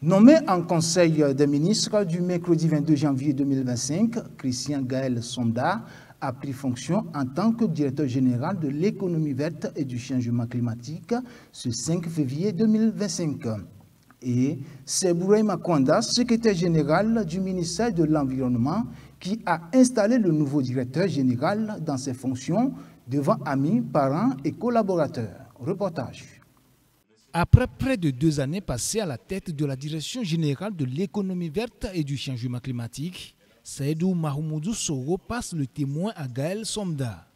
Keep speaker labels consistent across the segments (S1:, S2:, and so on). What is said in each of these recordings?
S1: Nommé en Conseil des ministres du mercredi 22 janvier 2025, Christian Gaël Somda a pris fonction en tant que directeur général de l'économie verte et du changement climatique ce 5 février 2025. Et c'est Bouraïma Kwanda, secrétaire général du ministère de l'Environnement, qui a installé le nouveau directeur général dans ses fonctions devant amis, parents et collaborateurs. Reportage.
S2: Après près de 2 années passées à la tête de la Direction générale de l'économie verte et du changement climatique, Saïdou Mahmoudou Soro passe le témoin à Gaël Somda.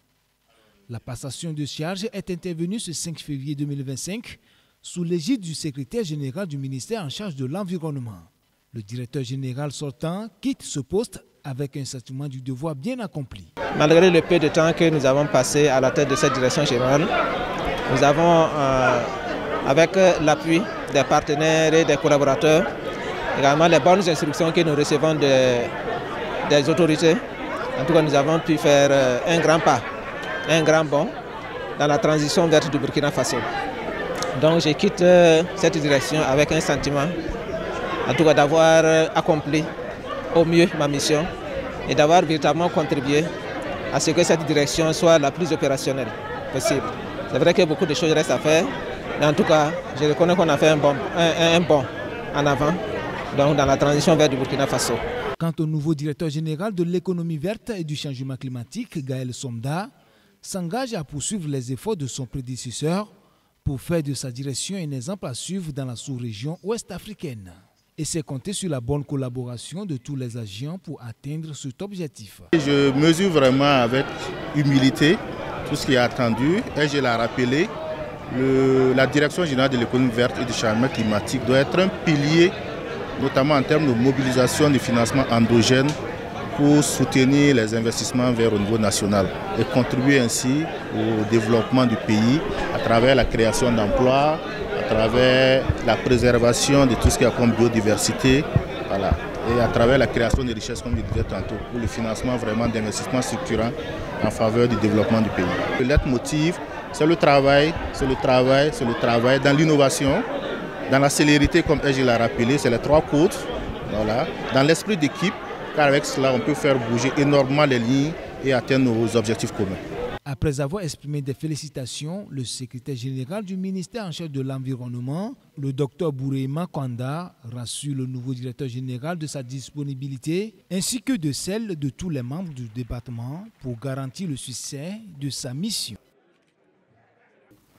S2: La passation de charge est intervenue ce 5 février 2025 sous l'égide du secrétaire général du ministère en charge de l'environnement. Le directeur général sortant quitte ce poste avec un sentiment du devoir bien accompli.
S3: Malgré le peu de temps que nous avons passé à la tête de cette direction générale, nous avons avec l'appui des partenaires et des collaborateurs, également les bonnes instructions que nous recevons des autorités. En tout cas, nous avons pu faire un grand pas, un grand bond dans la transition verte du Burkina Faso. Donc je quitte cette direction avec un sentiment, en tout cas d'avoir accompli au mieux ma mission et d'avoir véritablement contribué à ce que cette direction soit la plus opérationnelle possible. C'est vrai que beaucoup de choses restent à faire. Mais en tout cas, je reconnais qu'on a fait un bond en avant donc dans la transition vers du Burkina Faso.
S2: Quant au nouveau directeur général de l'économie verte et du changement climatique, Gaël Somda, s'engage à poursuivre les efforts de son prédécesseur pour faire de sa direction un exemple à suivre dans la sous-région ouest-africaine. Et c'est compter sur la bonne collaboration de tous les agents pour atteindre cet objectif.
S4: Je mesure vraiment avec humilité tout ce qui est attendu et je l'ai rappelé. La direction générale de l'économie verte et du changement climatique doit être un pilier, notamment en termes de mobilisation de financement endogène pour soutenir les investissements verts au niveau national et contribuer ainsi au développement du pays à travers la création d'emplois, à travers la préservation de tout ce qui est comme biodiversité, voilà, et à travers la création de richesses, comme je disais tantôt, pour le financement vraiment d'investissements structurants en faveur du développement du pays. Le leitmotiv, c'est le travail, dans l'innovation, dans la célérité, comme je l'ai rappelé, c'est les 3 côtes, voilà, dans l'esprit d'équipe, car avec cela, on peut faire bouger énormément les lignes et atteindre nos objectifs communs.
S2: Après avoir exprimé des félicitations, le secrétaire général du ministère en charge de l'environnement, le Dr Bouraïma Kwanda, rassure le nouveau directeur général de sa disponibilité ainsi que de celle de tous les membres du département pour garantir le succès de sa mission.